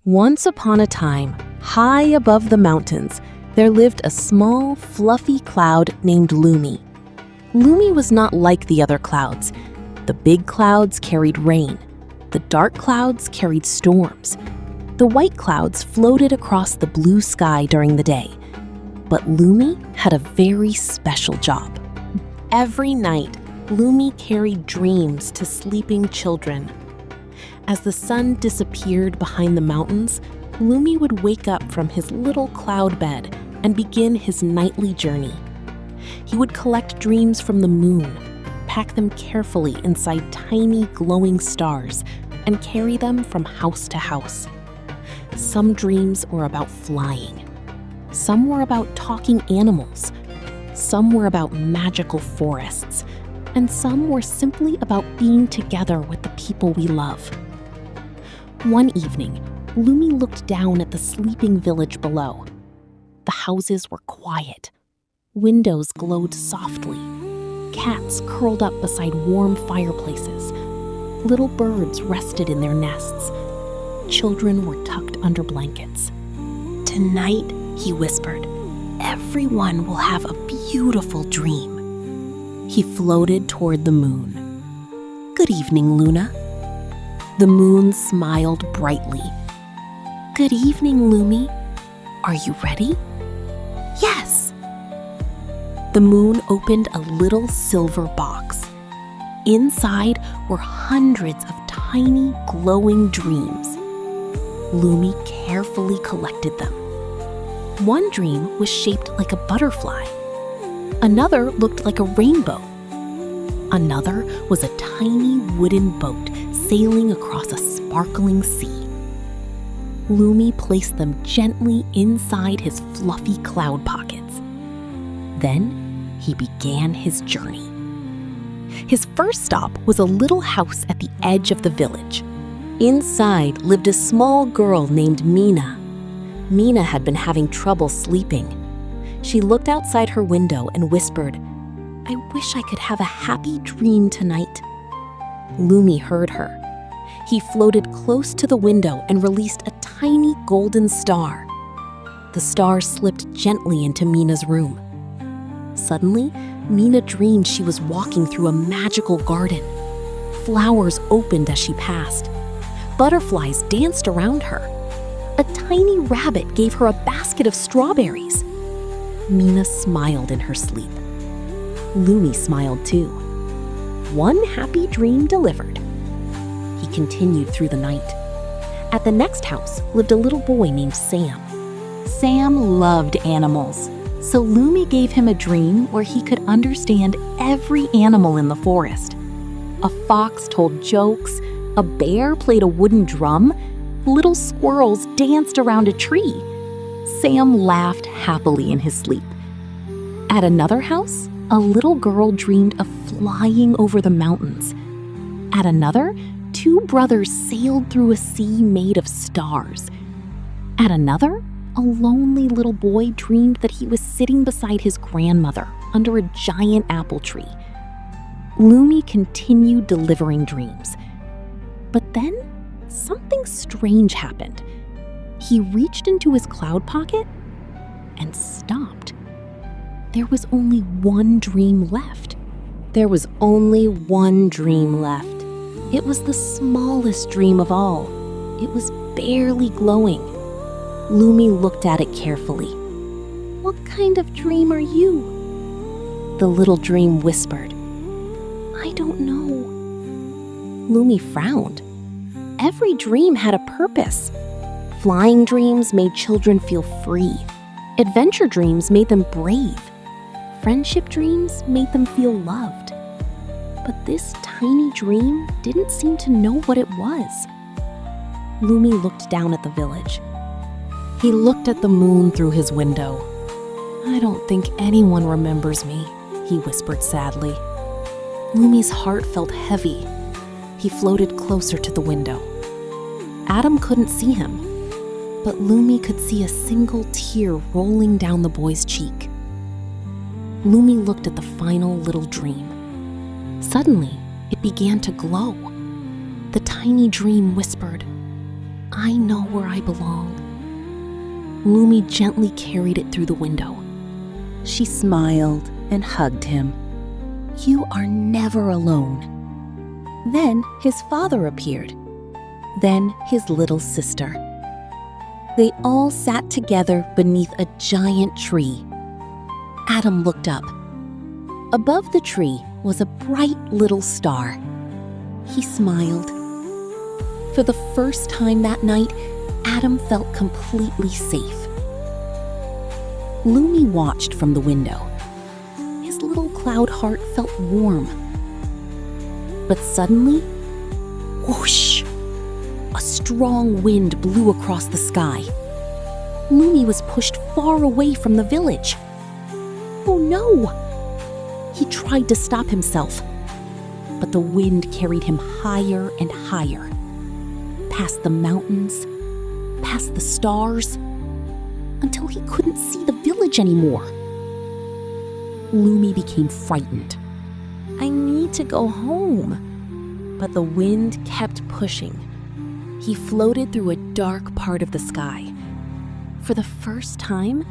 Once upon a time, high above the mountains, there lived a small, fluffy cloud named Lumi. Lumi was not like the other clouds. The big clouds carried rain. The dark clouds carried storms. The white clouds floated across the blue sky during the day. But Lumi had a very special job. Every night, Lumi carried dreams to sleeping children. As the sun disappeared behind the mountains, Lumi would wake up from his little cloud bed and begin his nightly journey. He would collect dreams from the moon, pack them carefully inside tiny glowing stars, and carry them from house to house. Some dreams were about flying. Some were about talking animals. Some were about magical forests. And some were simply about being together with the people we love. One evening, Lumi looked down at the sleeping village below. The houses were quiet. Windows glowed softly. Cats curled up beside warm fireplaces. Little birds rested in their nests. Children were tucked under blankets. "Tonight," he whispered, "everyone will have a beautiful dream." He floated toward the moon. "Good evening, Luna." The moon smiled brightly. "Good evening, Lumi. Are you ready?" "Yes." The moon opened a little silver box. Inside were hundreds of tiny, glowing dreams. Lumi carefully collected them. One dream was shaped like a butterfly. Another looked like a rainbow. Another was a tiny wooden boat sailing across a sparkling sea. Lumi placed them gently inside his fluffy cloud pockets. Then he began his journey. His first stop was a little house at the edge of the village. Inside lived a small girl named Mina. Mina had been having trouble sleeping. She looked outside her window and whispered, "I wish I could have a happy dream tonight." Lumi heard her. He floated close to the window and released a tiny golden star. The star slipped gently into Mina's room. Suddenly, Mina dreamed she was walking through a magical garden. Flowers opened as she passed. Butterflies danced around her. A tiny rabbit gave her a basket of strawberries. Mina smiled in her sleep. Lumi smiled too. One happy dream delivered. He continued through the night. At the next house lived a little boy named Sam. Sam loved animals, so Lumi gave him a dream where he could understand every animal in the forest. A fox told jokes, a bear played a wooden drum, little squirrels danced around a tree. Sam laughed happily in his sleep. At another house, a little girl dreamed of flying over the mountains. At another, two brothers sailed through a sea made of stars. At another, a lonely little boy dreamed that he was sitting beside his grandmother under a giant apple tree. Lumi continued delivering dreams. But then, something strange happened. He reached into his cloud pocket and stopped. There was only one dream left. There was only one dream left. It was the smallest dream of all. It was barely glowing. Lumi looked at it carefully. "What kind of dream are you?" The little dream whispered, "I don't know." Lumi frowned. Every dream had a purpose. Flying dreams made children feel free. Adventure dreams made them brave. Friendship dreams made them feel loved. But this tiny dream didn't seem to know what it was. Lumi looked down at the village. He looked at the moon through his window. "I don't think anyone remembers me," he whispered sadly. Lumi's heart felt heavy. He floated closer to the window. Adam couldn't see him, but Lumi could see a single tear rolling down the boy's cheek. Lumi looked at the final little dream. Suddenly, it began to glow. The tiny dream whispered, I know where I belong." Lumi gently carried it through the window. She smiled and hugged him. "You are never alone." Then his father appeared. Then his little sister. They all sat together beneath a giant tree. Adam looked up. Above the tree was a bright little star. He smiled. For the first time that night, Adam felt completely safe. Lumi watched from the window. His little cloud heart felt warm. But suddenly, whoosh! A strong wind blew across the sky. Lumi was pushed far away from the village. Oh no! He tried to stop himself, but the wind carried him higher and higher, past the mountains, past the stars, until he couldn't see the village anymore. Lumi became frightened. "I need to go home." But the wind kept pushing. He floated through a dark part of the sky. For the first time,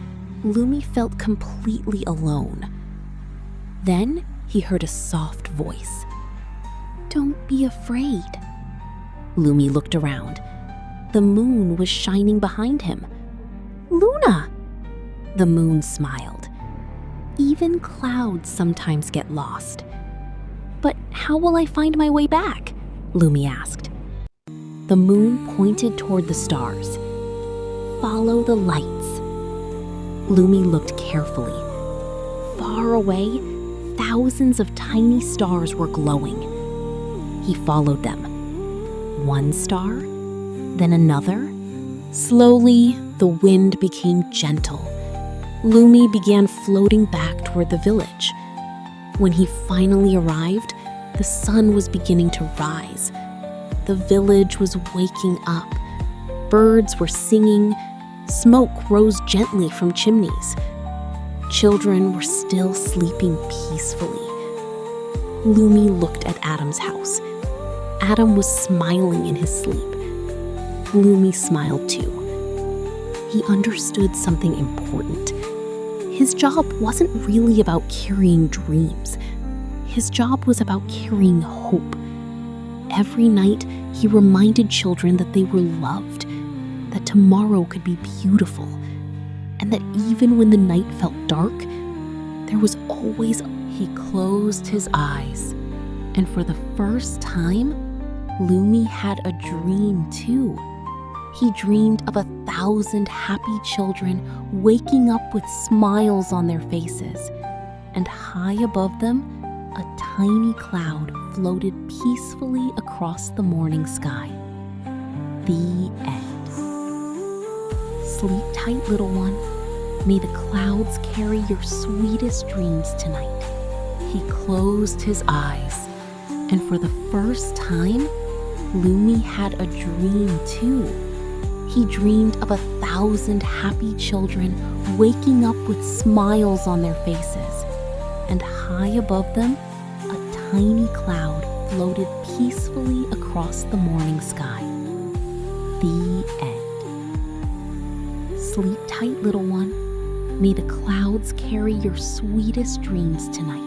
Lumi felt completely alone. Then he heard a soft voice. "Don't be afraid." Lumi looked around. The moon was shining behind him. "Luna!" The moon smiled. "Even clouds sometimes get lost." "But how will I find my way back?" Lumi asked. The moon pointed toward the stars. "Follow the lights." Lumi looked carefully. Far away, thousands of tiny stars were glowing. He followed them. One star, then another. Slowly, the wind became gentle. Lumi began floating back toward the village. When he finally arrived, the sun was beginning to rise. The village was waking up. Birds were singing. Smoke rose gently from chimneys. Children were still sleeping peacefully. Lumi looked at Adam's house. Adam was smiling in his sleep. Lumi smiled too. He understood something important. His job wasn't really about carrying dreams. His job was about carrying hope. Every night, he reminded children that they were loved, that tomorrow could be beautiful, and that even when the night felt dark, there was always... He closed his eyes, and for the first time, Lumi had a dream too. He dreamed of 1,000 happy children waking up with smiles on their faces, and high above them, a tiny cloud floated peacefully across the morning sky. The end. Sleep tight, little one. May the clouds carry your sweetest dreams tonight. He closed his eyes, and for the first time, Lumi had a dream too. He dreamed of 1,000 happy children waking up with smiles on their faces, and high above them, a tiny cloud floated peacefully across the morning sky. The end. Sleep tight, little one. May the clouds carry your sweetest dreams tonight.